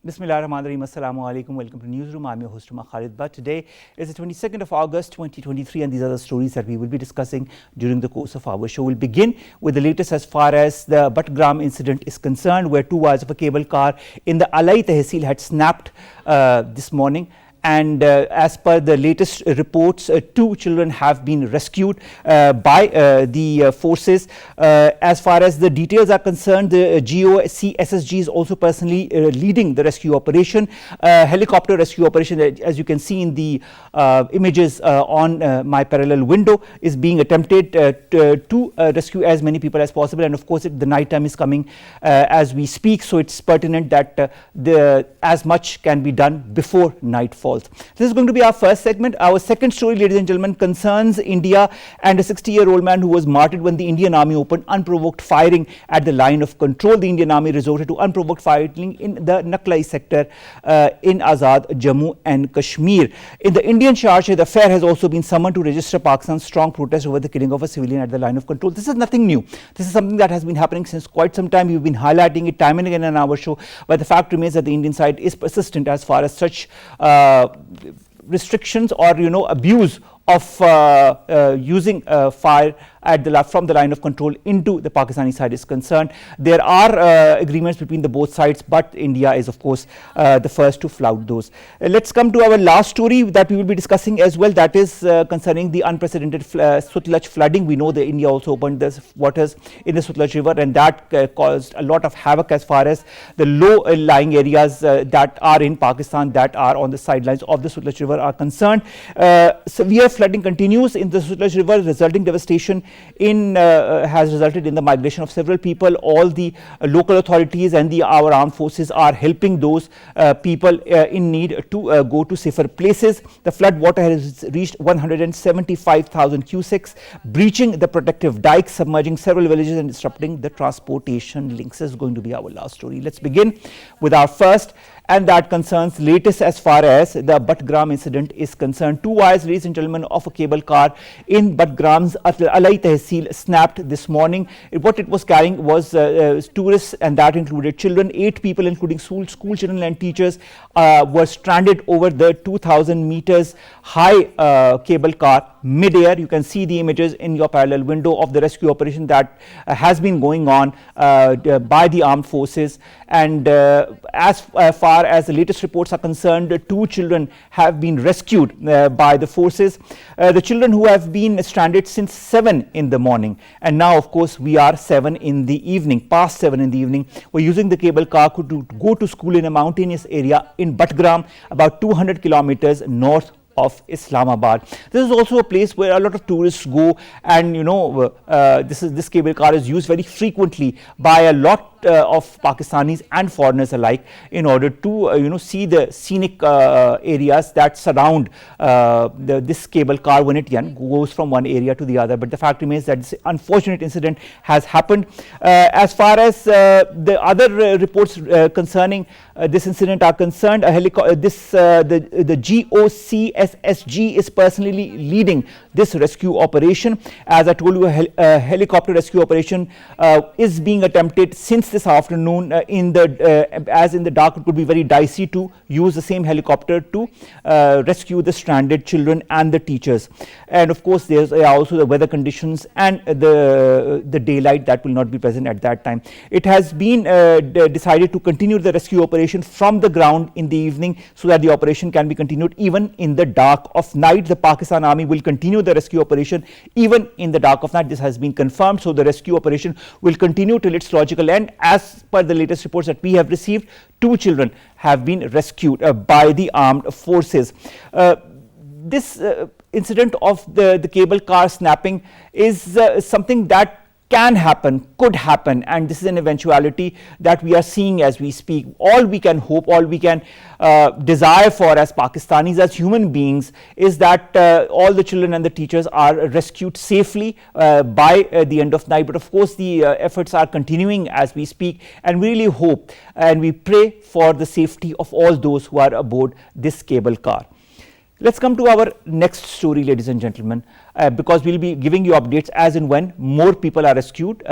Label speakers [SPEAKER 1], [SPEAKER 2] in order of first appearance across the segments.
[SPEAKER 1] Bismillahirrahmanirrahim. Assalamu alaikum. Welcome to Newsroom. I'm your host, Khalid. But today is the 22nd of August 2023, and these are the stories that we will be discussing during the course of our show. We'll begin with the latest as far as the Butgram incident is concerned, where two wires of a cable car in the Sutlej Tehsil had snapped this morning. And as per the latest reports, two children have been rescued by the forces. As far as the details are concerned, the GOC-SSG is also personally leading the rescue operation. Helicopter rescue operation, as you can see in the images on my parallel window, is being attempted to rescue as many people as possible. And of course, the night time is coming as we speak, so it's pertinent that as much can be done before nightfall. This is going to be our first segment. Our second story, ladies and gentlemen, concerns India and a 60-year-old man who was martyred when the Indian Army opened unprovoked firing at the line of control. The Indian Army resorted to unprovoked firing in the Sutlej sector in Azad, Jammu and Kashmir. In the Indian charge, the affair has also been summoned to register Pakistan's strong protest over the killing of a civilian at the line of control. This is nothing new. This is something that has been happening since quite some time. We've been highlighting it time and again on our show, but the fact remains that the Indian side is persistent as far as such restrictions or abuse of using fire at from the line of control into the Pakistani side is concerned. There are agreements between the both sides, but India is of course the first to flout those. Let's come to our last story that we will be discussing as well, that is concerning the unprecedented Sutlej flooding. We know that India also opened the waters in the Sutlej river, and that caused a lot of havoc as far as the low-lying areas that are in Pakistan, that are on the sidelines of the Sutlej river are concerned. Severe flooding continues in the Sutlej river, resulting devastation has resulted in the migration of several people. All the local authorities and our armed forces are helping those people in need to go to safer places. The flood water has reached 175,000 cusecs, breaching the protective dikes, submerging several villages and disrupting the transportation links. This is going to be our last story. Let's begin with our first, and that concerns latest as far as the Butgram incident is concerned. Two wires, ladies and gentlemen, of a cable car in Butgram's Sutlej Tehsil snapped this morning. What it was carrying was tourists, and that included children. 8 people, including school children and teachers, were stranded over the 2,000 meters high cable car mid-air. You can see the images in your parallel window of the rescue operation that has been going on by the armed forces. And as far as the latest reports are concerned, 2 children have been rescued by the forces. The children who have been stranded since 7 in the morning, and now of course we are 7 in the evening, past 7 in the evening, were using the cable car to go to school in a mountainous area in Butgram, about 200 kilometers north of Islamabad. This is also a place where a lot of tourists go, and this cable car is used very frequently by a lot of Pakistanis and foreigners alike in order to see the scenic areas that surround this cable car when it goes from one area to the other. But the fact remains that this unfortunate incident has happened. As far as the other reports concerning this incident are concerned, the GOC-SSG is personally leading this rescue operation. As I told you, a helicopter rescue operation is being attempted since this afternoon. As in the dark, it could be very dicey to use the same helicopter to rescue the stranded children and the teachers. And of course, there's also the weather conditions and the daylight that will not be present at that time. It has been decided to continue the rescue operation from the ground in the evening, so that the operation can be continued even in the dark of night. The Pakistan Army will continue the rescue operation even in the dark of night. This has been confirmed, so the rescue operation will continue till its logical end. As per the latest reports that we have received, 2 children have been rescued by the armed forces. This incident of the cable car snapping is something that can happen, could happen, and this is an eventuality that we are seeing as we speak. All we can hope, all we can desire for as Pakistanis, as human beings, is that all the children and the teachers are rescued safely by the end of night. But of course, the efforts are continuing as we speak, and we really hope and we pray for the safety of all those who are aboard this cable car. Let's come to our next story, ladies and gentlemen. because we'll be giving you updates as and when more people are rescued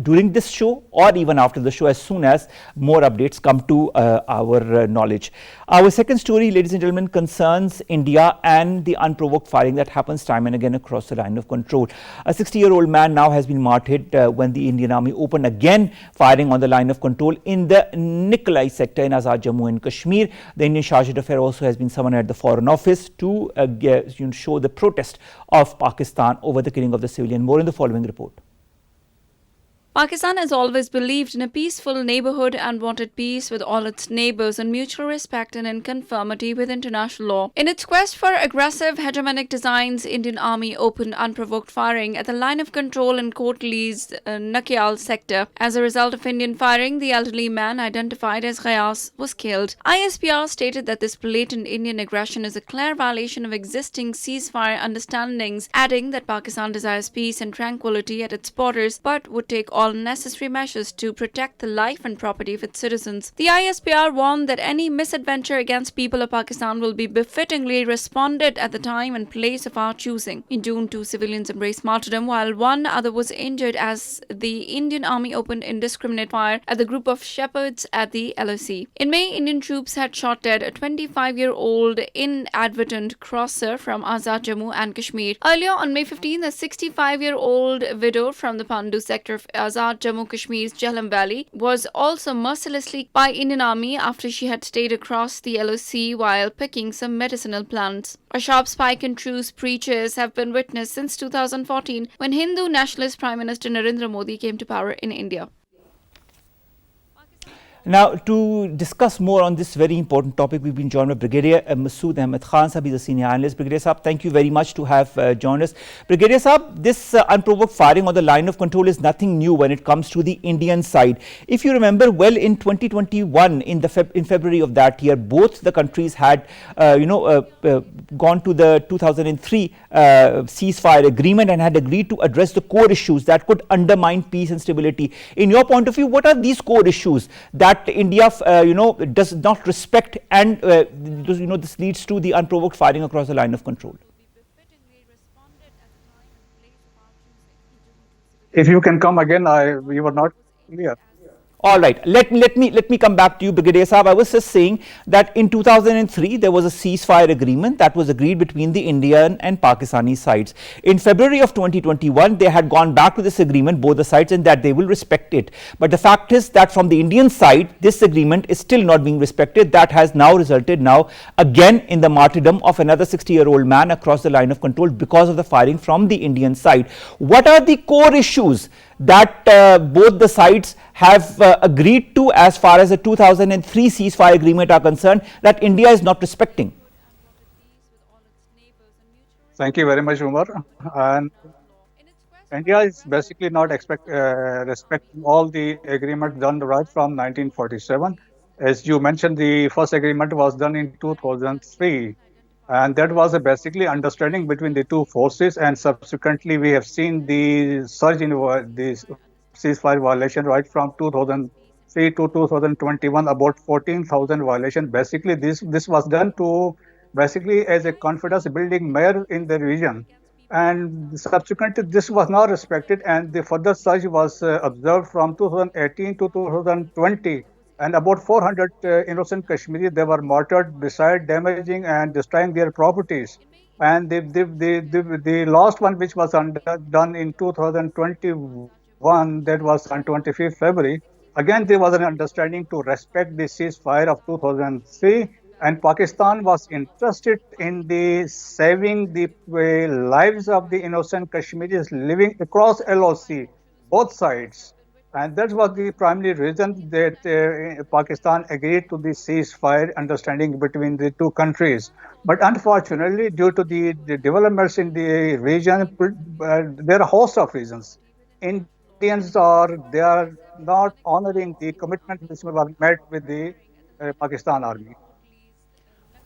[SPEAKER 1] during this show or even after the show, as soon as more updates come to our knowledge. Our second story, ladies and gentlemen, concerns India and the unprovoked firing that happens time and again across the line of control. A 60-year-old man now has been martyred when the Indian Army opened again firing on the line of control in the Sutlej sector in Azad Jammu and Kashmir. The Indian Charge d'Affaires also has been summoned at the Foreign Office to show the protest of Pakistan over the killing of the civilian. More in the following report.
[SPEAKER 2] Pakistan has always believed in a peaceful neighborhood and wanted peace with all its neighbors and mutual respect and in conformity with international law. In its quest for aggressive hegemonic designs, Indian Army opened unprovoked firing at the line of control in Kotli's Nakyal sector. As a result of Indian firing, the elderly man identified as Ghayas was killed. ISPR stated that this blatant Indian aggression is a clear violation of existing ceasefire understandings, adding that Pakistan desires peace and tranquility at its borders but would take all necessary measures to protect the life and property of its citizens. The ISPR warned that any misadventure against people of Pakistan will be befittingly responded at the time and place of our choosing. In June, 2 civilians embraced martyrdom while one other was injured as the Indian Army opened indiscriminate fire at the group of shepherds at the LOC. In May, Indian troops had shot dead a 25-year-old inadvertent crosser from Azad Jammu and Kashmir. Earlier on May 15, a 65-year-old widow from the Pandu sector of Azad Jammu Kashmir's Jhelum Valley was also mercilessly by Indian Army after she had stayed across the LOC while picking some medicinal plants. A sharp spike in truce breaches have been witnessed since 2014 when Hindu nationalist Prime Minister Narendra Modi came to power in India.
[SPEAKER 1] Now, to discuss more on this very important topic, we've been joined by Brigadier Masud Ahmad Khan Sahab. He's a senior analyst. Brigadier Sahab, thank you very much to have joined us. Brigadier Sahab, this unprovoked firing on the line of control is nothing new when it comes to the Indian side. If you remember well, in 2021, in February of that year, both the countries had, gone to the 2003 ceasefire agreement and had agreed to address the core issues that could undermine peace and stability. In your point of view, what are these core issues that India, does not respect, and this leads to the unprovoked firing across the line of control?
[SPEAKER 3] If you can come again, we were not clear.
[SPEAKER 1] All right, let me come back to you, Brigadier Sahab. I was just saying that in 2003 there was a ceasefire agreement that was agreed between the Indian and Pakistani sides. In February of 2021, they had gone back to this agreement, both the sides, and that they will respect it. But the fact is that from the Indian side, this agreement is still not being respected. That has now resulted again in the martyrdom of another 60-year-old man across the line of control because of the firing from the Indian side. What are the core issues that both the sides have agreed to as far as the 2003 ceasefire agreement are concerned that India is not respecting?
[SPEAKER 3] Thank you very much, Omar. And India is basically not respecting all the agreements done right from 1947. As you mentioned, the first agreement was done in 2003. And that was basically understanding between the two forces, and subsequently we have seen the surge in the ceasefire violation right from 2003 to 2021, about 14,000 violations. Basically, this was done to basically as a confidence building measure in the region. And subsequently, this was not respected, and the further surge was observed from 2018 to 2020. And about 400 innocent Kashmiris, they were martyred beside damaging and destroying their properties. And the last one, which was done in 2021, that was on 25th February. Again, there was an understanding to respect the ceasefire of 2003. And Pakistan was interested in the saving the lives of the innocent Kashmiris living across LOC, both sides. And that was the primary reason that Pakistan agreed to the ceasefire understanding between the two countries. But unfortunately, due to the developments in the region, there are a host of reasons. Indians they are not honoring the commitment which was made with the Pakistan army.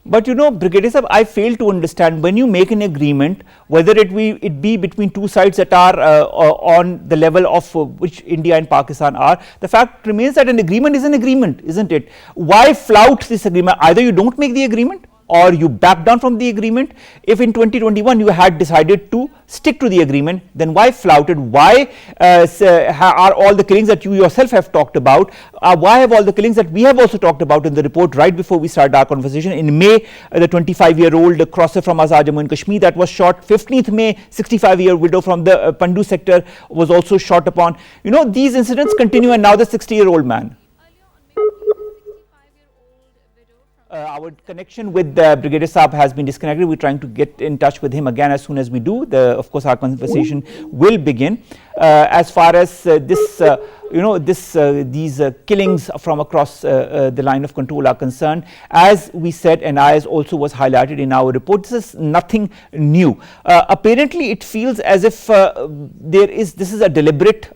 [SPEAKER 1] But Brigadier Sahab, I fail to understand, when you make an agreement, whether it be between two sides that are on the level of which India and Pakistan are, the fact remains that an agreement is an agreement, isn't it? Why flout this agreement? Either you don't make the agreement or you back down from the agreement. If in 2021 you had decided to stick to the agreement, then why flout it? Why are all the killings that you yourself have talked about, why have all the killings that we have also talked about in the report right before we started our conversation? In May, the 25-year-old crosser from Azad Jammu and Kashmir that was shot. 15th May, 65-year-old widow from the Pandu sector was also shot upon. You know, these incidents continue, and now the 60-year-old man. Our connection with Brigadier Saab has been disconnected. We're trying to get in touch with him again. As soon as we do, of course, our conversation will begin. As far as these killings from across the line of control are concerned, as we said, and as also was highlighted in our report, this is nothing new. Apparently, it feels as if this is a deliberate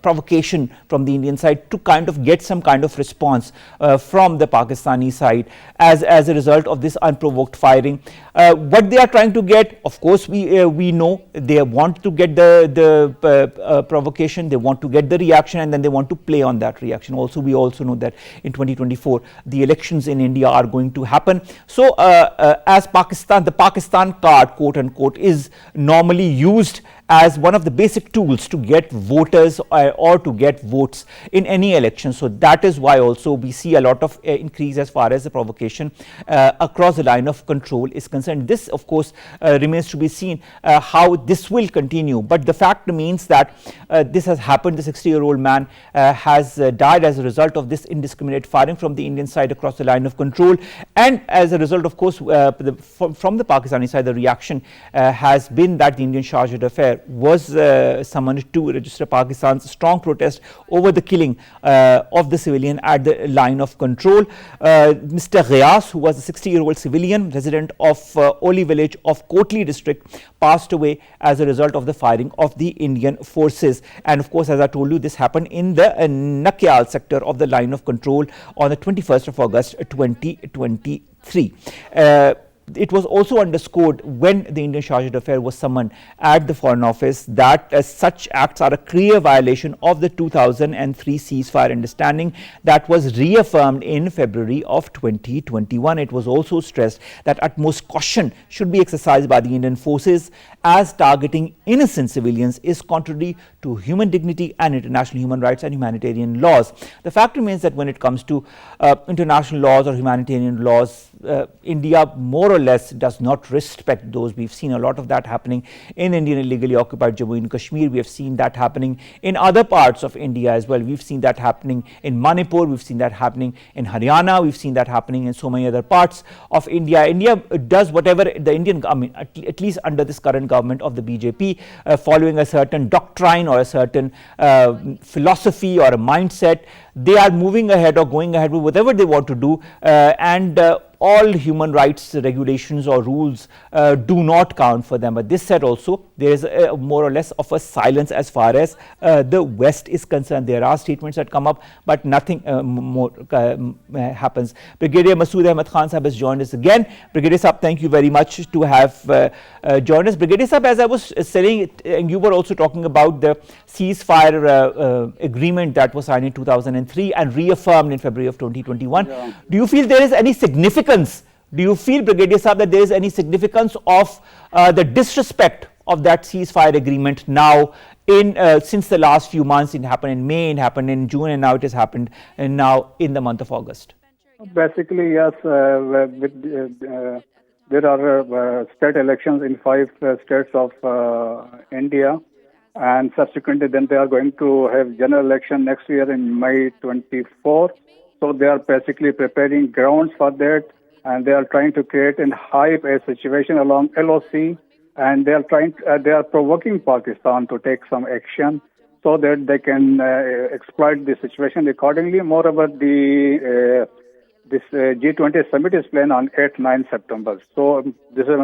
[SPEAKER 1] provocation from the Indian side to kind of get some kind of response from the Pakistani side as a result of this unprovoked firing. What they are trying to get, of course, we know they want to get the provocation, they want to get the reaction, and then they want to play on that reaction. Also, we also know that in 2024 the elections in India are going to happen. So as the Pakistan card, quote unquote, is normally used as one of the basic tools to get voters or to get votes in any election. So that is why also we see a lot of increase as far as the provocation across the line of control is concerned. This, of course, remains to be seen how this will continue. But the fact remains that this has happened. The 60-year-old man has died as a result of this indiscriminate firing from the Indian side across the line of control. And as a result, of course, from the Pakistani side, the reaction has been that the Indian Charge d'Affaires was summoned to register Pakistan's strong protest over the killing of the civilian at the line of control. Mr. Ghayas, who was a 60-year-old civilian resident of Oli village of Kotli district, passed away as a result of the firing of the Indian forces. And of course, as I told you, this happened in the Nakyal sector of the line of control on the 21st of August 2023. It was also underscored when the Indian Charge d'Affaires was summoned at the Foreign Office that such acts are a clear violation of the 2003 ceasefire understanding that was reaffirmed in February of 2021. It was also stressed that utmost caution should be exercised by the Indian forces as targeting innocent civilians is contrary to human dignity and international human rights and humanitarian laws. The fact remains that when it comes to international laws or humanitarian laws, India more or less does not respect those. We've seen a lot of that happening in Indian illegally occupied Jammu and Kashmir. We have seen that happening in other parts of India as well. We've seen that happening in Manipur. We've seen that happening in Haryana. We've seen that happening in so many other parts of India. India does whatever the Indian government, at least under this current government of the BJP, following a certain doctrine or a certain philosophy or a mindset, they are moving ahead or going ahead with whatever they want to do, and all human rights regulations or rules do not count for them. But this said also, there is more or less of a silence as far as the West is concerned. There are statements that come up, but nothing more happens. Brigadier Masud Ahmad Khan Sahab has joined us again. Brigadier Sahab, thank you very much to have joined us. Brigadier Sahab, as I was saying, and you were also talking about the ceasefire agreement that was signed in 2003 and reaffirmed in February of 2021.
[SPEAKER 3] Yeah.
[SPEAKER 1] Do you feel there is any significance? Do you feel, Brigadier Saab, that there is any significance of the disrespect of that ceasefire agreement now since the last few months? It happened in May, it happened in June, and now it has happened now in the month of August.
[SPEAKER 3] Basically, yes. There are state elections in 5 states of India, and subsequently then they are going to have general election next year in May 24. So they are basically preparing grounds for that, and they are trying to create and hype a situation along LOC, and they are provoking Pakistan to take some action so that they can exploit the situation accordingly. Moreover, this G20 summit is planned on 8-9 September. So this is.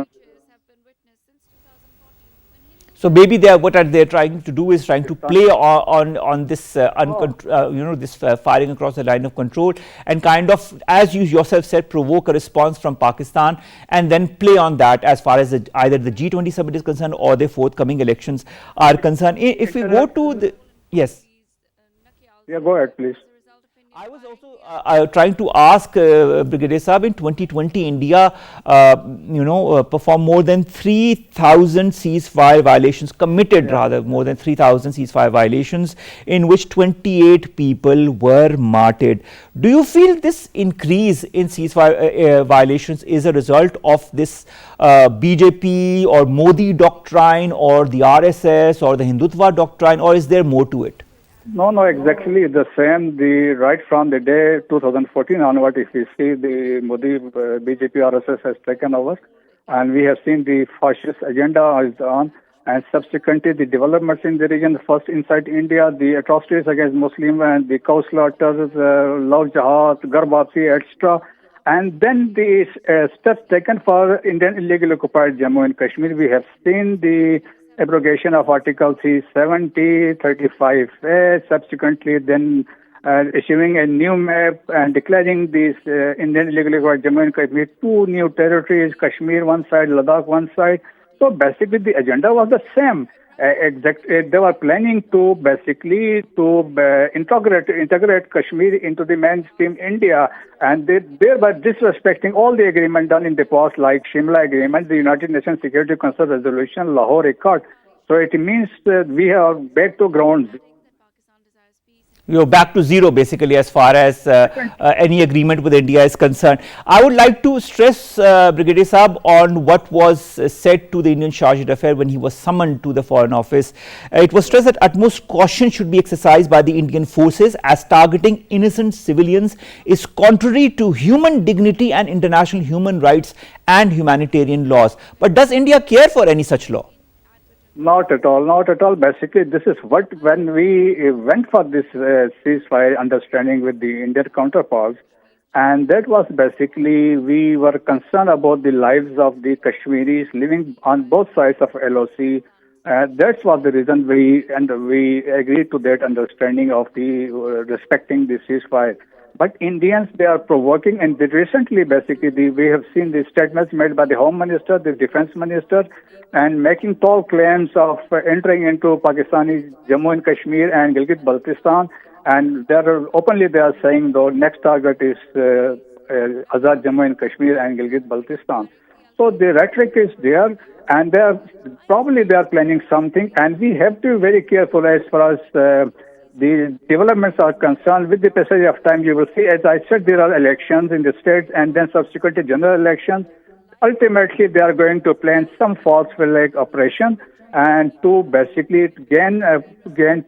[SPEAKER 1] So maybe what they're trying to do is trying to play on this this firing across the line of control, and kind of, as you yourself said, provoke a response from Pakistan and then play on that as far as either the G20 summit is concerned or the forthcoming elections are concerned. If we go to the yes.
[SPEAKER 3] Yeah, go ahead, please.
[SPEAKER 1] I was also trying to ask Brigadier Saab, in 2020, India, performed more than 3,000 ceasefire violations, committed rather more than 3,000 ceasefire violations, in which 28 people were martyred. Do you feel this increase in ceasefire violations is a result of this BJP or Modi doctrine or the RSS or the Hindutva doctrine, or is there more to it?
[SPEAKER 3] No, exactly the same. The right from the day 2014 onward, if we see the Modi BJP RSS has taken over, and we have seen the fascist agenda is on, and subsequently the developments in the region. First inside India, the atrocities against Muslim and the cow slaughters, love jihad, garbhati, etc. And then the steps taken for Indian illegally occupied Jammu and Kashmir. We have seen the abrogation of Article 370, 35A, subsequently then issuing a new map and declaring these Indian illegally occupied Jammu and Kashmir two new territories, Kashmir one side, Ladakh one side. So basically the agenda was the same. They were planning to basically integrate Kashmir into the mainstream India, and thereby disrespecting all the agreement done in the past, like Shimla Agreement, the United Nations Security Council Resolution, Lahore Accord. So it means that we are back to ground zero.
[SPEAKER 1] You're back to zero basically as far as any agreement with India is concerned. I would like to stress, Brigadier Saab, on what was said to the Indian Charge d'Affaires when he was summoned to the Foreign Office. It was stressed that utmost caution should be exercised by the Indian forces, as targeting innocent civilians is contrary to human dignity and international human rights and humanitarian laws. But does India care for any such law?
[SPEAKER 3] Not at all. Basically, this is what, when we went for this ceasefire understanding with the Indian counterparts, and that was basically, we were concerned about the lives of the Kashmiris living on both sides of LOC. That was the reason we agreed to that understanding of the respecting the ceasefire. But Indians, they are provoking, and recently, basically, we have seen the statements made by the Home Minister, the Defense Minister, and making tall claims of entering into Pakistani Jammu and Kashmir and Gilgit-Baltistan. And openly they are saying the next target is Azad Jammu and Kashmir and Gilgit-Baltistan. So the rhetoric is there, and they are planning something, and we have to be very careful as far as the developments are concerned. With the passage of time, you will see, as I said, there are elections in the states and then subsequently general elections. Ultimately, they are going to plan some false flag operation and to basically gain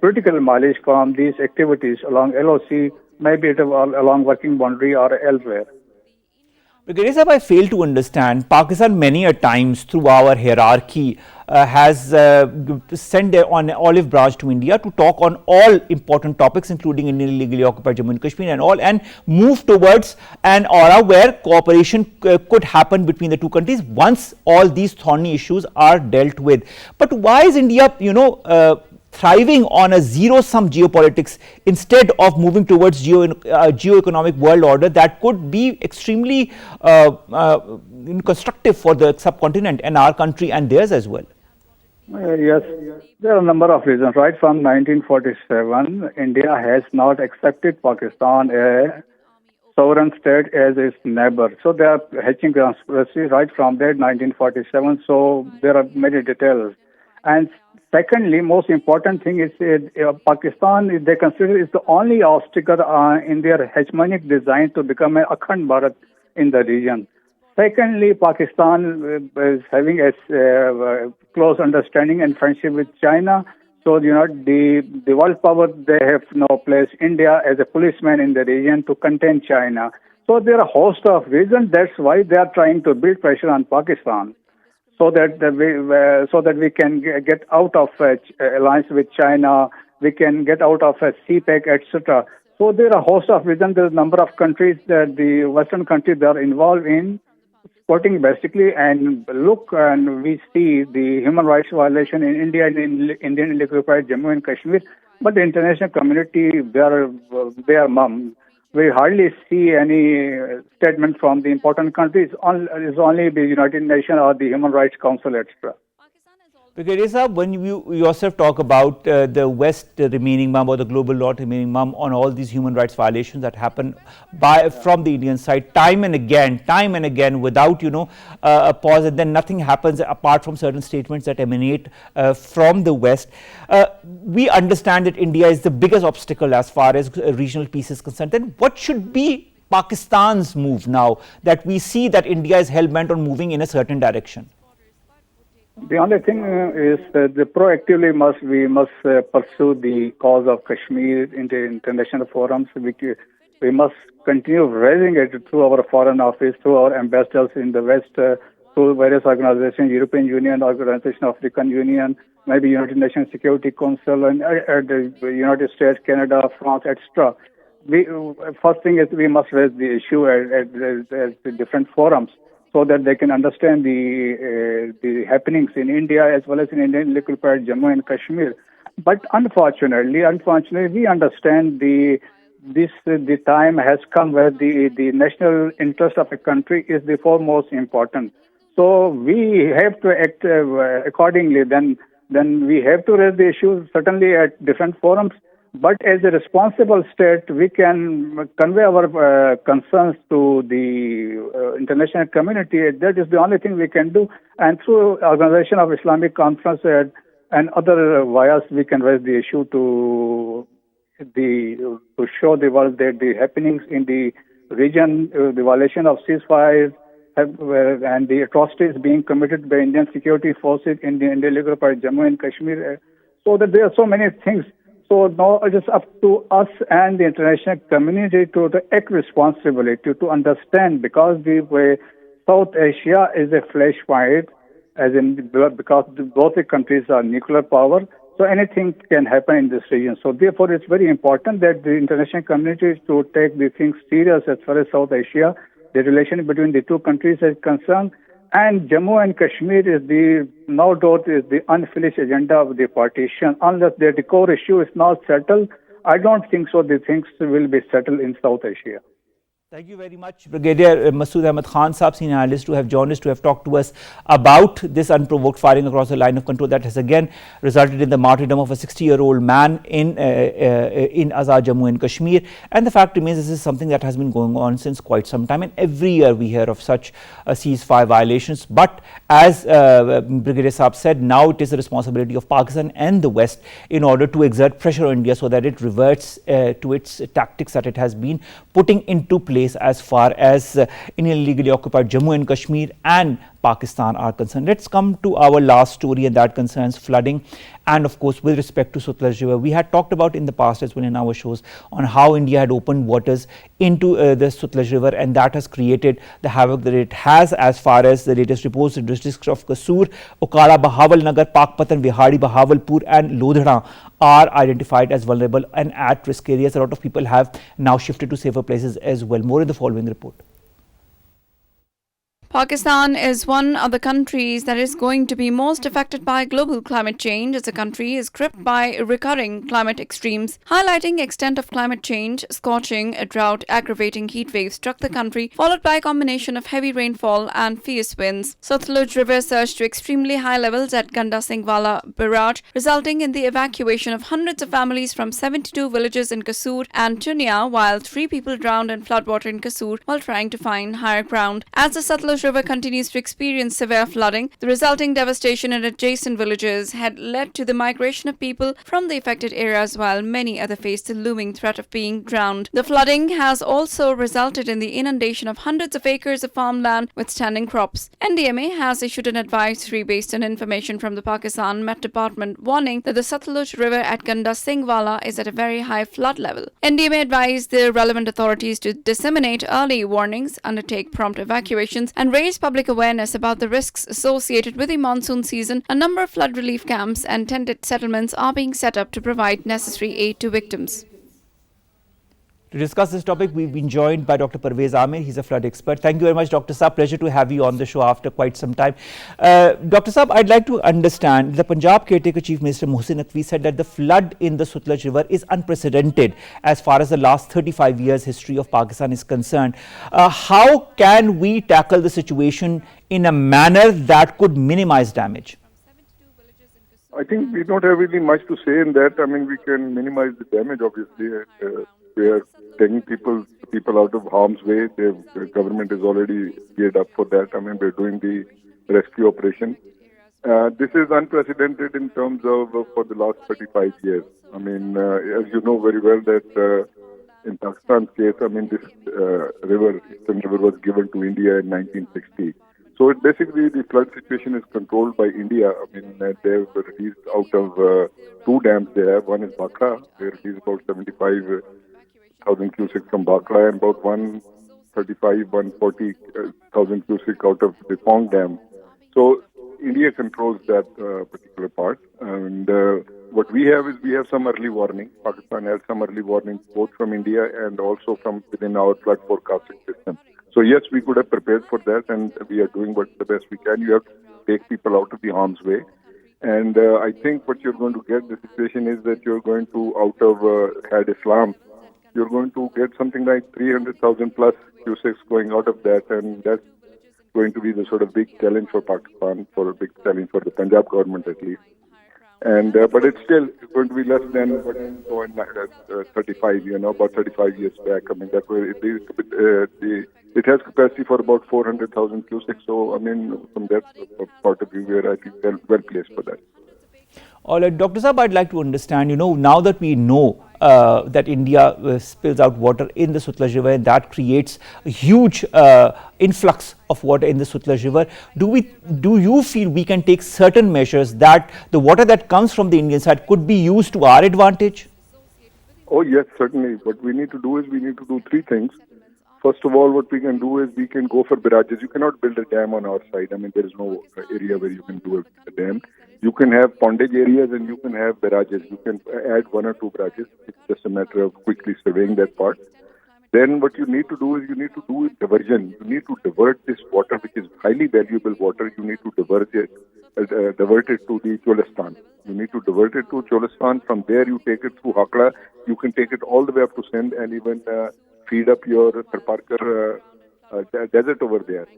[SPEAKER 3] political mileage from these activities along LOC, maybe along working boundary or elsewhere.
[SPEAKER 1] Brigadier Saab, I fail to understand. Pakistan many a times through our hierarchy has sent their olive branch to India to talk on all important topics, including Indian illegally occupied Jammu and Kashmir and all, and move towards an aura where cooperation could happen between the two countries once all these thorny issues are dealt with. But why is India, thriving on a zero-sum geopolitics instead of moving towards geo-economic world order that could be extremely constructive for the subcontinent and our country and theirs as well?
[SPEAKER 3] Yes, there are a number of reasons. Right from 1947, India has not accepted Pakistan a sovereign state as its neighbor. So they are hatching conspiracy right from that 1947. So there are many details. And secondly, most important thing is Pakistan, they consider, is the only obstacle in their hegemonic design to become a Akhand Bharat in the region. Secondly, Pakistan is having a close understanding and friendship with China. So, the world power, they have now placed India as a policeman in the region to contain China. So there are a host of reasons. That's why they are trying to build pressure on Pakistan, so that we can get out of alliance with China, we can get out of CPEC, etc. So there are a host of reasons. There are a number of countries that the Western countries, they are involved in supporting basically, and we see the human rights violation in India and in Indian illegally occupied Jammu and Kashmir. But the international community, they are mum. We hardly see any statement from the important countries. It's only the United Nations or the Human Rights Council, etc.
[SPEAKER 1] Brigadier Saab, when you yourself talk about the West remaining mum or the global north remaining mum on all these human rights violations that happen from the Indian side time and again without a pause, and then nothing happens apart from certain statements that emanate from the West. We understand that India is the biggest obstacle as far as regional peace is concerned. Then what should be Pakistan's move now that we see that India is hell-bent on moving in a certain direction?
[SPEAKER 3] The only thing is that proactively we must pursue the cause of Kashmir in the international forums. We must continue raising it through our foreign office, through our ambassadors in the West, through various organizations, European Union, Organization of African Union, maybe United Nations Security Council, and the United States, Canada, France, etc. First thing is we must raise the issue at the different forums, so that they can understand the happenings in India as well as in Indian occupied Jammu and Kashmir. But unfortunately, we understand the time has come where the national interest of a country is the foremost important. So we have to act accordingly. Then we have to raise the issues certainly at different forums. But as a responsible state, we can convey our concerns to the international community. That is the only thing we can do. And through Organization of Islamic Conference and other vias, we can raise the issue to show the world that the happenings in the region, the violation of ceasefire, and the atrocities being committed by Indian security forces in the Indian occupied Jammu and Kashmir. So that there are so many things. So now it is up to us and the international community to act responsibly, to understand, because South Asia is a flashpoint, because both the countries are nuclear power, so anything can happen in this region. So therefore, it's very important that the international community to take the things serious as far as South Asia, the relation between the two countries is concerned. And Jammu and Kashmir is no doubt is the unfinished agenda of the partition. Unless the core issue is not settled, I don't think so the things will be settled in South Asia.
[SPEAKER 1] Thank you very much, Brigadier Masud Ahmad Khan Saab, senior analyst, to have joined us, to have talked to us about this unprovoked firing across the line of control that has again resulted in the martyrdom of a 60-year-old man in Azad Jammu and Kashmir. And the fact remains, this is something that has been going on since quite some time, and every year we hear of such ceasefire violations. But as Brigadier Saab said, now it is the responsibility of Pakistan and the West in order to exert pressure on India so that it reverts to its tactics that it has been putting into place as far as illegally occupied Jammu and Kashmir and Pakistan are concerned. Let's come to our last story, and that concerns flooding. And of course, with respect to Sutlej River, we had talked about in the past as well in our shows on how India had opened waters into the Sutlej River, and that has created the havoc that it has as far as the latest reports. The districts of Kasur, Okara, Bahawal Nagar, Pakpatan, Vihari, Bahawalpur and Lodhra are identified as vulnerable and at risk areas. A lot of people have now shifted to safer places as well. More in the following report.
[SPEAKER 2] Pakistan is one of the countries that is going to be most affected by global climate change, as the country is gripped by recurring climate extremes. Highlighting extent of climate change, scorching, a drought, aggravating heat waves struck the country, followed by a combination of heavy rainfall and fierce winds. Sutlej River surged to extremely high levels at Ganda Singhwala barrage, resulting in the evacuation of hundreds of families from 72 villages in Kasur and Chunia, while 3 people drowned in floodwater in Kasur while trying to find higher ground. As the Sutlej River continues to experience severe flooding, the resulting devastation in adjacent villages had led to the migration of people from the affected areas, while many others face the looming threat of being drowned. The flooding has also resulted in the inundation of hundreds of acres of farmland with standing crops. NDMA has issued an advisory based on information from the Pakistan Met Department warning that the Sutlej River at Ganda Singhwala is at a very high flood level. NDMA advised the relevant authorities to disseminate early warnings, undertake prompt evacuations and raise public awareness about the risks associated with the monsoon season. A number of flood relief camps and tented settlements are being set up to provide necessary aid to victims.
[SPEAKER 1] To discuss this topic, we've been joined by Dr. Pervaiz Amir. He's a flood expert. Thank you very much, Dr. Saab. Pleasure to have you on the show after quite some time. Dr. Saab, I'd like to understand, the Punjab caretaker Chief Minister Mohsin Naqvi said that the flood in the Sutlej River is unprecedented as far as the last 35 years history of Pakistan is concerned. How can we tackle the situation in a manner that could minimize damage?
[SPEAKER 4] I think we don't have really much to say in that. I mean, we can minimize the damage, obviously. We are taking people out of harm's way. The government is already geared up for that. I mean, we're doing the rescue operation. This is unprecedented in terms of for the last 35 years. I mean, as you know very well that in Pakistan's case, I mean, this Eastern River was given to India in 1960. So basically the flood situation is controlled by India. I mean, they've released out of two dams they have. One is Bakra. They released about 75,000 cusick from Bakra and about 140,000 cusick out of the Pong Dam. So India controls that particular part. And what we have is we have some early warning. Pakistan has some early warning both from India and also from within our flood forecasting system. So yes, we could have prepared for that, and we are doing the best we can. You have to take people out of the harm's way. And I think what you're going to get, the situation is that you're going to, out of Had Islam, you're going to get something like 300,000 plus cusics going out of that, and that's going to be the sort of big challenge for Pakistan, for a big challenge for the Punjab government at least. And but it's still going to be less than what you saw in 35, about 35 years back. I mean, that way it has capacity for about 400,000 cusics. So, I mean, from that point of view, we are, I think, well placed for that.
[SPEAKER 1] All right, Dr. Saab, I'd like to understand, now that we know that India spills out water in the Sutlej River, and that creates a huge influx of water in the Sutlej River, do you feel we can take certain measures that the water that comes from the Indian side could be used to our advantage?
[SPEAKER 4] Oh, yes, certainly. What we need to do is we need to do three things. First of all, what we can do is we can go for barrages. You cannot build a dam on our side. I mean, there is no area where you can do a dam. You can have pondage areas and you can have barrages. You can add one or two barrages. It's just a matter of quickly surveying that part. Then what you need to do is you need to do diversion. You need to divert this water, which is highly valuable water. You need to divert it to the Cholistan. You need to divert it to Cholistan. From there, you take it through Hakla. You can take it all the way up to Sindh and even feed up your Tharparkar desert over there.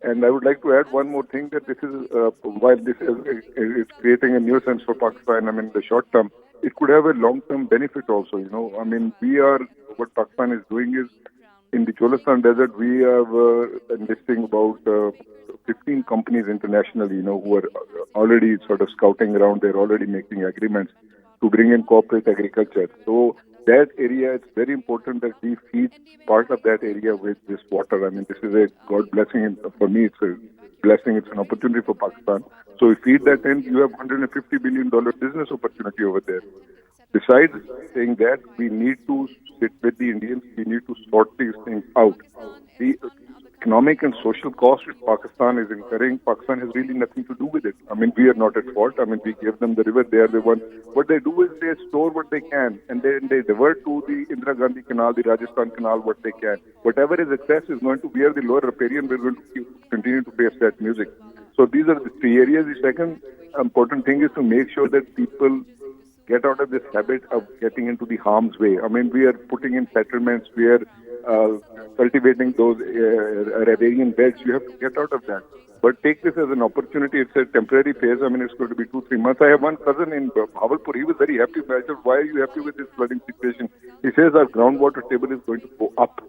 [SPEAKER 4] And I would like to add one more thing, that this is, while this is creating a nuisance for Pakistan, I mean, in the short term, it could have a long-term benefit also, I mean, what Pakistan is doing is, in the Cholistan desert, we are enlisting about 15 companies internationally, who are already sort of scouting around. They're already making agreements to bring in corporate agriculture. So that area, it's very important that we feed part of that area with this water. I mean, this is a God blessing. For me, it's a blessing. It's an opportunity for Pakistan. So we feed that in. You have $150 billion business opportunity over there. Besides saying that, we need to sit with the Indians. We need to sort these things out. The economic and social cost which Pakistan is incurring, Pakistan has really nothing to do with it. I mean, we are not at fault. I mean, we gave them the river. They are the one. What they do is they store what they can, and then they divert to the Indira Gandhi Canal, the Rajasthan Canal, what they can. Whatever is excess is going to bear the lower riparian. We're going to continue to face that music. So these are the three areas. The second important thing is to make sure that people get out of this habit of getting into the harm's way. I mean, we are putting in settlements. We are cultivating those riparian beds. You have to get out of that. But take this as an opportunity. It's a temporary phase. I mean, it's going to be 2-3 months. I have one cousin in Bhavalpur. He was very happy. I said, why are you happy with this flooding situation? He says our groundwater table is going to go up.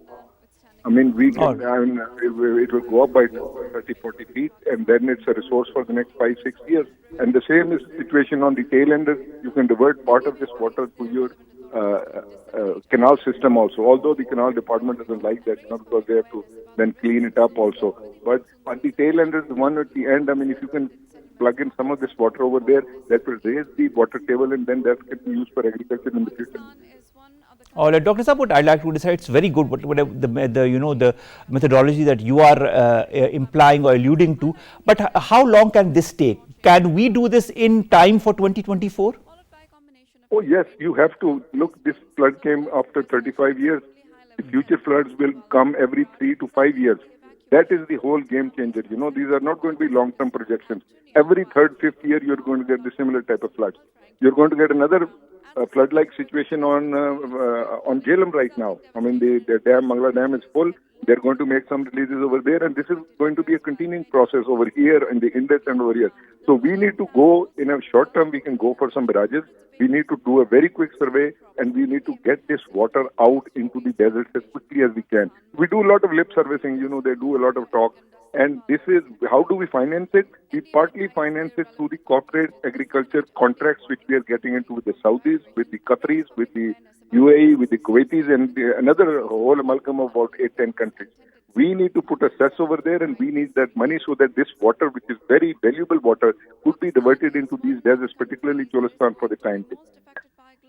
[SPEAKER 4] I mean, it will go up by 30-40 feet, and then it's a resource for the next 5-6 years. And the same is the situation on the tail end. You can divert part of this water to your canal system also. Although the canal department doesn't like that, because they have to then clean it up also. But on the tail end is the one at the end. I mean, if you can plug in some of this water over there, that will raise the water table, and then that can be used for agriculture in the future.
[SPEAKER 1] All right, Dr. Saab, I'd like to decide it's very good, whatever the methodology that you are implying or alluding to. But how long can this take? Can we do this in time for 2024?
[SPEAKER 4] Oh yes, you have to. Look, this flood came after 35 years. The future floods will come every 3 to 5 years. That is the whole game changer. These are not going to be long-term projections. Every third, fifth year, you're going to get the similar type of floods. You're going to get another flood-like situation on Jhelum right now. I mean, the dam, Mangla Dam is full. They're going to make some releases over there, and this is going to be a continuing process over here in the Indus and over here. So we need to go in a short term. We can go for some barrages. We need to do a very quick survey, and we need to get this water out into the deserts as quickly as we can. We do a lot of lip servicing. They do a lot of talk. And this is, how do we finance it? We partly finance it through the corporate agriculture contracts which we are getting into with the Saudis, with the Qataris, with the UAE, with the Kuwaitis, and another whole amalgam of about 8-10 countries. We need to put a cess over there, and we need that money so that this water, which is very valuable water, could be diverted into these deserts, particularly Cholistan for the time being.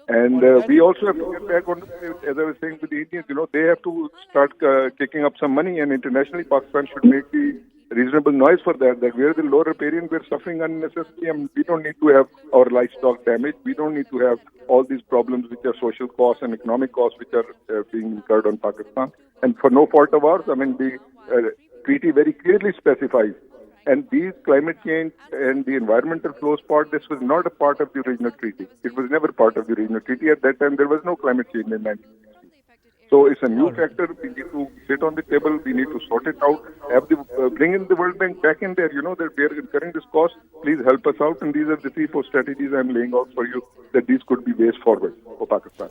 [SPEAKER 4] And we also have to get back on, as I was saying with the Indians, they have to start kicking up some money, and internationally Pakistan should make the reasonable noise for that we are the lower riparian, we're suffering unnecessarily, and we don't need to have our livestock damaged. We don't need to have all these problems which are social costs and economic costs which are being incurred on Pakistan. And for no fault of ours, the treaty very clearly specifies. And these climate change and the environmental flows part, this was not a part of the original treaty. It was never part of the original treaty. At that time, there was no climate change in 1960. So it's a new factor. We need to sit on the table. We need to sort it out. Bring in the World Bank back in there. That we are incurring this cost. Please help us out. And these are the 3-4 strategies I'm laying out for you that these could be ways forward for Pakistan.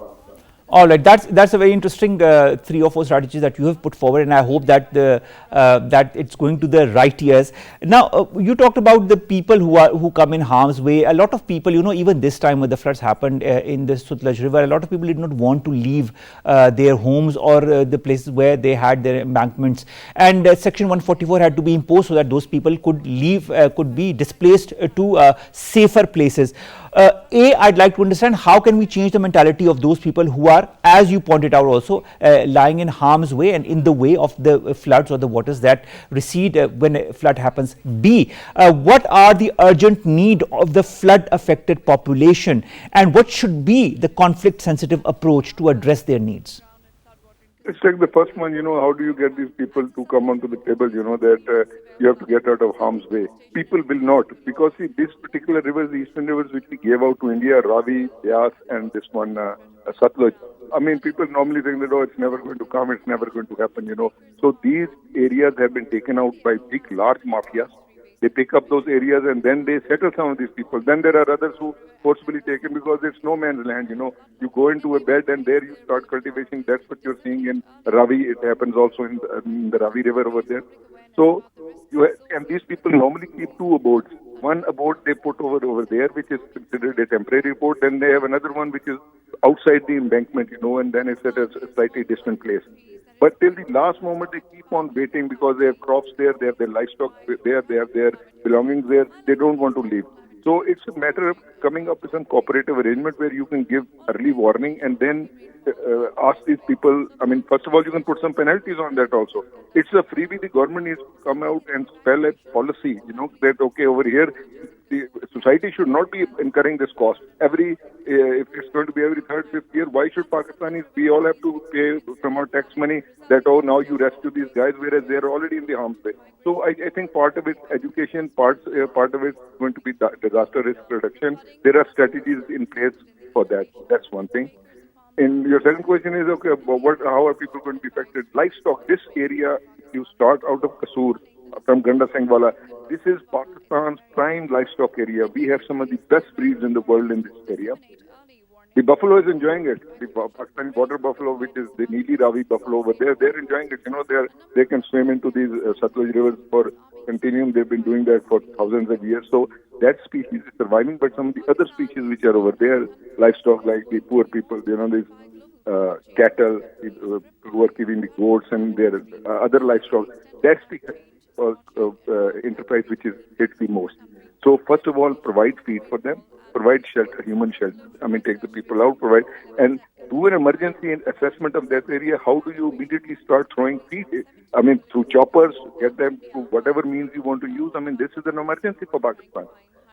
[SPEAKER 1] All right, that's a very interesting 3 or 4 strategies that you have put forward, and I hope that that it's going to the right ears. Now, you talked about the people who come in harm's way. A lot of people, even this time when the floods happened in the Sutlej River, a lot of people did not want to leave their homes or the places where they had their embankments, and Section 144 had to be imposed so that those people could leave, could be displaced to safer places. I'd like to understand how can we change the mentality of those people who are, as you pointed out also, lying in harm's way and in the way of the floods or the waters that recede when a flood happens. What are the urgent need of the flood affected population, and what should be the conflict sensitive approach to address their needs?
[SPEAKER 4] Let's take the first one, how do you get these people to come onto the table, that you have to get out of harm's way. People will not, because see, these particular rivers, the eastern rivers which we gave out to India, Ravi, Beas, and this one, Sutlej. People normally think that, it's never going to come, it's never going to happen, So these areas have been taken out by big, large mafias. They pick up those areas and then they settle some of these people. Then there are others who forcibly taken because it's no man's land, You go into a bed and there you start cultivating. That's what you're seeing in Ravi. It happens also in the Ravi River over there. So, and these people normally keep 2 abodes. One abode they put over there, which is considered a temporary abode. Then they have another one which is outside the embankment, and then it's at a slightly distant place. But till the last moment, they keep on waiting because they have crops there, they have their livestock there, they have their belongings there. They don't want to leave. So it's a matter of coming up with some cooperative arrangement where you can give early warning and then ask these people. First of all, you can put some penalties on that also. It's a freebie. The government needs to come out and spell a policy, that, okay, over here, the society should not be incurring this cost. If it's going to be every 3rd, 5th year, why should Pakistanis, we all have to pay from our tax money that, now you rescue these guys, whereas they're already in the harm's way. So I think part of it, education, part of it is going to be disaster risk reduction. There are strategies in place for that. That's one thing. And your second question is, okay, how are people going to be affected? Livestock, this area, you start out of Kasur, from Ganda Sangwala. This is Pakistan's prime livestock area. We have some of the best breeds in the world in this area. The buffalo is enjoying it. The Pakistani border buffalo, which is the Neeli Ravi buffalo over there, they're enjoying it. They can swim into these Sutlej rivers for continuum. They've been doing that for thousands of years. So that species is surviving. But some of the other species which are over there, livestock like the poor people, these cattle who are keeping the goats and their other livestock, that's the enterprise which is hit the most. So first of all, provide feed for them, provide shelter, human shelter. Take the people out, provide, and do an emergency assessment of that area. How do you immediately start throwing feed? Through choppers, get them to whatever means you want to use. This is an emergency for Pakistan.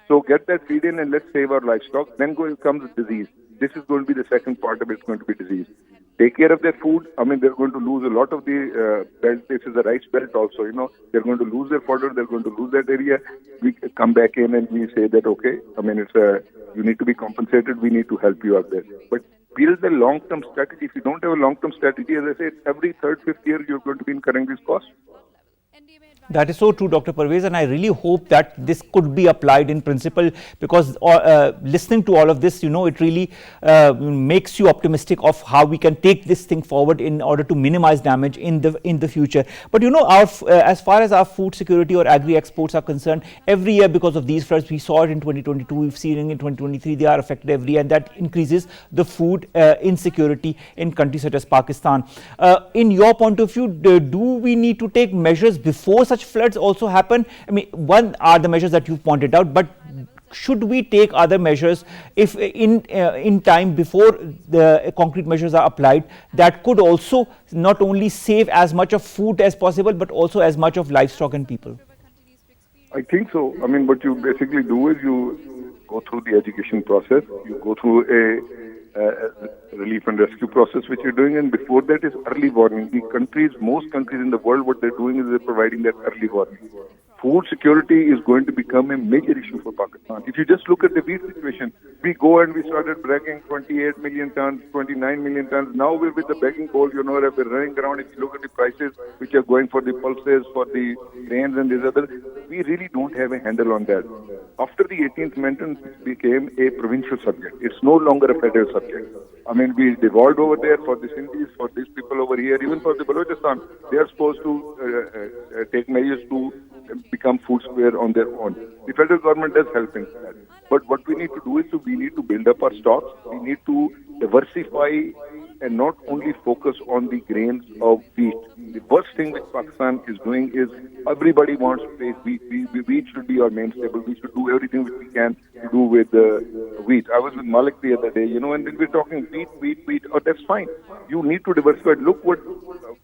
[SPEAKER 4] So get that feed in and let's save our livestock. Then comes disease. This is going to be the second part of it. It's going to be disease. Take care of their food. They're going to lose a lot of the belt. This is a rice belt also, They're going to lose their fodder. They're going to lose that area. We come back in and we say that, okay, you need to be compensated. We need to help you out there. But build a long-term strategy. If you don't have a long-term strategy, as I said, every third, fifth year, you're going to be incurring these costs.
[SPEAKER 1] That is so true, Dr. Pervaiz, and I really hope that this could be applied in principle, because listening to all of this, it really makes you optimistic of how we can take this thing forward in order to minimize damage in the future. But as far as our food security or agri exports are concerned, every year because of these floods, we saw it in 2022, we've seen it in 2023, they are affected every year, and that increases the food insecurity in countries such as Pakistan. In your point of view, do we need to take measures before such floods also happen? I mean, one are the measures that you've pointed out, but should we take other measures if in time before the concrete measures are applied that could also not only save as much of food as possible, but also as much of livestock and people?
[SPEAKER 4] I think so. I mean, what you basically do is you go through the education process, you go through a relief and rescue process which you're doing, and before that is early warning. Most countries in the world, what they're doing is they're providing that early warning. Food security is going to become a major issue for Pakistan. If you just look at the wheat situation, we go and we started bragging 28 million tons, 29 million tons. Now we're with the begging bowl, we're running around. If you look at the prices which are going for the pulses, for the grains and these other, we really don't have a handle on that. After the 18th Amendment, it became a provincial subject. It's no longer a federal subject. I mean, we devolved over there for the Sindhis, for these people over here, even for the Balochistan. They are supposed to take measures to become food secure on their own. The federal government is helping that. But what we need to do is we need to build up our stocks. We need to diversify and not only focus on the grains of wheat. The worst thing which Pakistan is doing is everybody wants to place wheat. Wheat should be our main staple. We should do everything which we can to do with wheat. I was with Malik the other day, and then we're talking wheat. Oh, that's fine. You need to diversify. Look what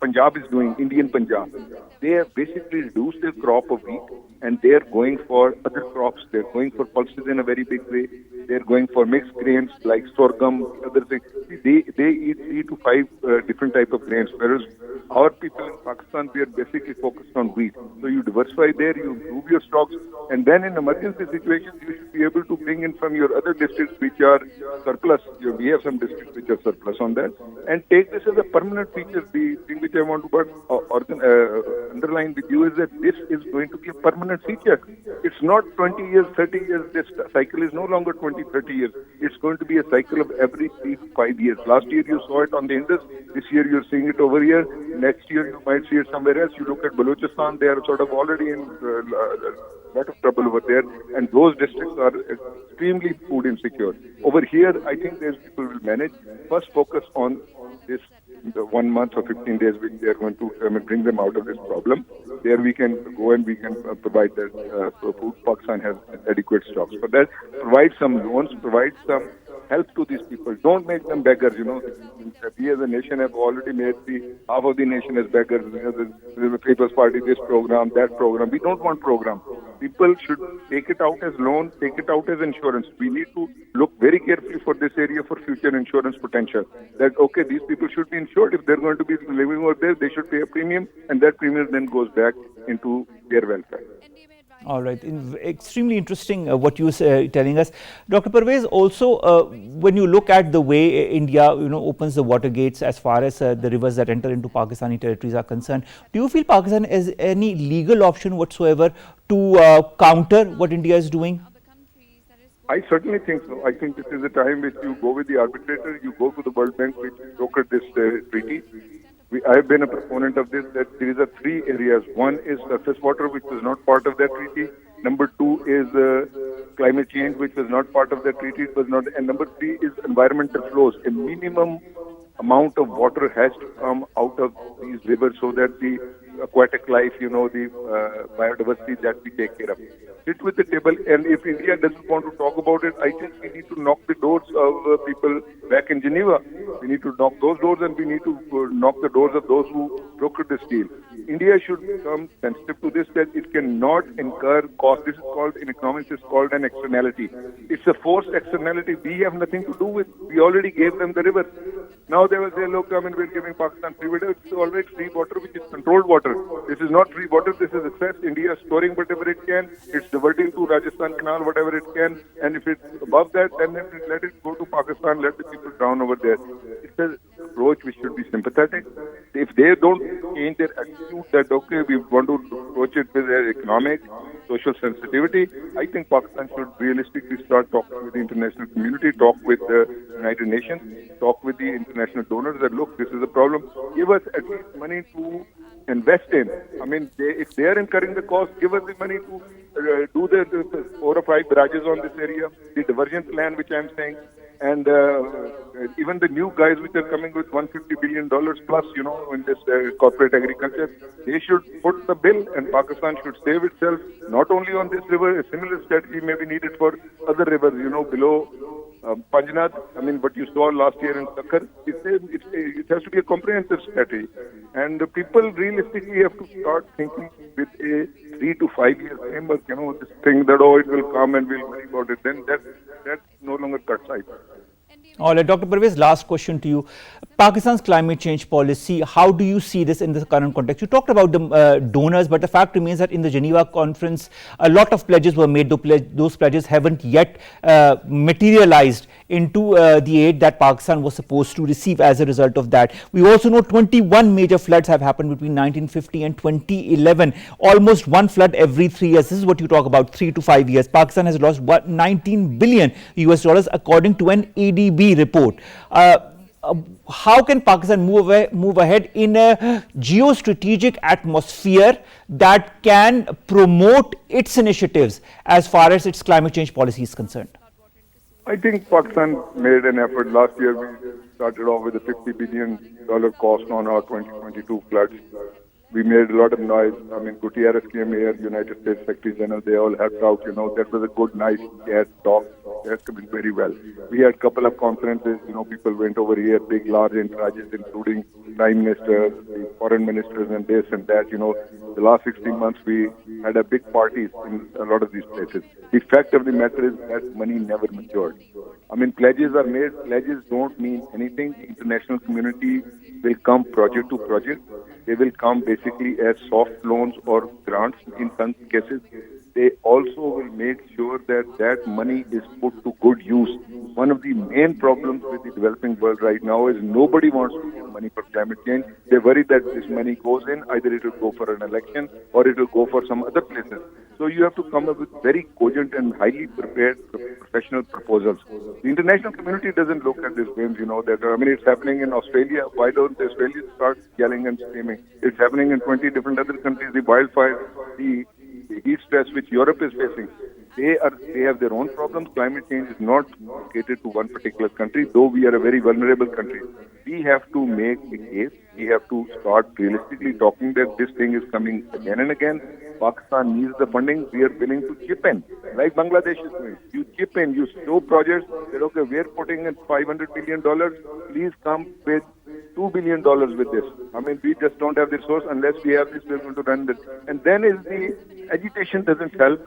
[SPEAKER 4] Punjab is doing, Indian Punjab. They have basically reduced their crop of wheat and they're going for other crops. They're going for pulses in a very big way. They're going for mixed grains like sorghum, other things. They eat 3 to 5 different type of grains, whereas our people in Pakistan, we are basically focused on wheat. So you diversify there, you improve your stocks, and then in emergency situations, you should be able to bring in from your other districts which are surplus. We have some districts which are surplus on that, and take this as a permanent feature. The thing which I want to underline with you is that this is going to be a permanent feature. It's not 20 years, 30 years. This cycle is no longer 20, 30 years. It's going to be a cycle of every 3 to 5 years. Last year you saw it on the Indus. This year you're seeing it over here. Next year you might see it somewhere else. You look at Balochistan, they are sort of already in a lot of trouble over there, and those districts are extremely food insecure. Over here, I think these people will manage. First focus on this 1 month or 15 days which they are going to bring them out of this problem. There we can go and we can provide that food. Pakistan has adequate stocks for that. Provide some loans, provide some help to these people. Don't make them beggars. We as a nation have already made half of the nation as beggars. The People's Party, this program, that program. We don't want program. People should take it out as loan, take it out as insurance. We need to look very carefully for this area for future insurance potential. That, okay, these people should be insured. If they're going to be living over there, they should pay a premium, and that premium then goes back into their welfare.
[SPEAKER 1] All right, extremely interesting what you are telling us, Dr. Pervaiz. Also, when you look at the way India, opens the water gates as far as the rivers that enter into Pakistani territories are concerned, do you feel Pakistan has any legal option whatsoever to counter what India is doing?
[SPEAKER 4] I certainly think so. I think this is a time which you go with the arbitrator, you go to the World Bank, which brokered this treaty. I have been a proponent of this, that there is 3 areas. One is surface water, which was not part of that treaty. Number 2 is climate change, which was not part of that treaty. It was not. And number 3 is environmental flows. A minimum amount of water has to come out of these rivers so that the aquatic life, the biodiversity that we take care of. Sit with the table, and if India doesn't want to talk about it, I think we need to knock the doors of people back in Geneva. We need to knock those doors, and we need to knock the doors of those who brokered this deal. India should become sensitive to this, that it cannot incur cost. This is called, in economics, it's called an externality. It's a forced externality we have nothing to do with. We already gave them the river. Now they will say, look, I mean, we're giving Pakistan free water. It's already free water, which is controlled water. This is not free water. This is excess. India is storing whatever it can. It's diverting to Rajasthan Canal, whatever it can. And if it's above that, then let it go to Pakistan. Let the people drown over there. It's an approach which should be sympathetic. If they don't change their attitude that, okay, we want to approach it with their economic, social sensitivity, I think Pakistan should realistically start talking with the international community, talk with the United Nations, talk with the international donors that, look, this is a problem. Give us at least money to invest in. I mean, if they are incurring the cost, give us the money to do the 4 or 5 barrages on this area, the diversion plan, which I'm saying, and even the new guys which are coming with $150 billion plus, you know, in this corporate agriculture, they should put the bill, and Pakistan should save itself, not only on this river. A similar strategy may be needed for other rivers, you know, below Panjnath. I mean, what you saw last year in Sakhar, it has to be a comprehensive strategy. And the people realistically have to start thinking with a 3 to 5 year framework, you know, this thing that, oh, it will come and we'll worry about it. Then that no longer cuts either.
[SPEAKER 1] All right, Dr. Pervaiz, last question to you. Pakistan's climate change policy, how do you see this in the current context? You talked about the donors, but the fact remains that in the Geneva conference, a lot of pledges were made. Those pledges haven't yet materialized into the aid that Pakistan was supposed to receive as a result of that. We also know 21 major floods have happened between 1950 and 2011, almost one flood every 3 years. This is what you talk about, 3 to 5 years. Pakistan has lost what, 19 billion US dollars according to an ADB report. How can Pakistan move ahead in a geostrategic atmosphere that can promote its initiatives as far as its climate change policy is concerned?
[SPEAKER 4] I think Pakistan made an effort. Last year we started off with a $50 billion cost on our 2022 floods. We made a lot of noise. I mean, Gutierrez came here, United States Secretary General, they all helped out, you know. That was a good, nice talk. That came in very well. We had a couple of conferences, you know, people went over here, big, large entourages, including Prime Ministers, the foreign ministers, and this and that, you know. The last 16 months, we had a big parties in a lot of these places. The fact of the matter is that money never matured. I mean, pledges are made. Pledges don't mean anything. The international community will come project to project. They will come basically as soft loans or grants in some cases. They also will make sure that that money is put to good use. One of the main problems with the developing world right now is nobody wants to give money for climate change. They worry that this money goes in, either it will go for an election or it will go for some other places. So you have to come up with very cogent and highly prepared professional proposals. The international community doesn't look at these games, you know, that, I mean, it's happening in Australia. Why don't the Australians start yelling and screaming? It's happening in 20 different other countries, the wildfires, the heat stress which Europe is facing. They have their own problems. Climate change is not catered to one particular country, though we are a very vulnerable country. We have to make a case. We have to start realistically talking that this thing is coming again and again. Pakistan needs the funding. We are willing to chip in, like Bangladesh is doing. You chip in, you show projects that, okay, we are putting in $500 billion. Please come with $2 billion with this. I mean, we just don't have the resource. Unless we have this, we're going to run this. And then is the agitation doesn't help.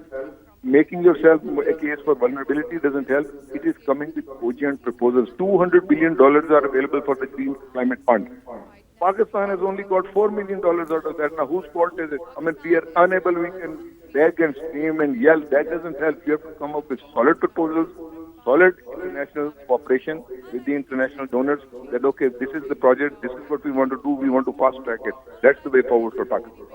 [SPEAKER 4] Making yourself a case for vulnerability doesn't help. It is coming with cogent proposals. $200 billion are available for the Green Climate Fund. Pakistan has only got $4 million out of that. Now, whose fault is it? I mean, we are unable, we can beg and scream and yell. That doesn't help. You have to come up with solid proposals, solid international cooperation with the international donors that, okay, this is the project, this is what we want to do, we want to fast track it. That's the way forward for Pakistan.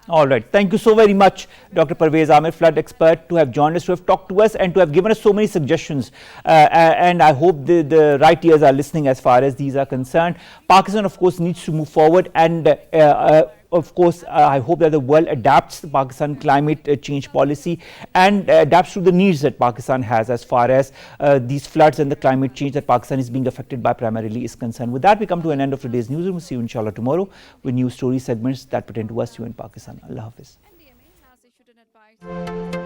[SPEAKER 1] All right. Thank you so very much, Dr. Pervaiz, Amir, flood expert, to have joined us, to have talked to us and to have given us so many suggestions. And I hope the right ears are listening as far as these are concerned. Pakistan, of course, needs to move forward. And of course, I hope that the world adapts the Pakistan climate change policy and adapts to the needs that Pakistan has as far as these floods and the climate change that Pakistan is being affected by primarily is concerned. With that, we come to an end of today's newsroom. We'll see you inshallah tomorrow with news story segments that pertain to us, you in Pakistan. Allah Hafiz.
[SPEAKER 2] NDMA has issued an advice.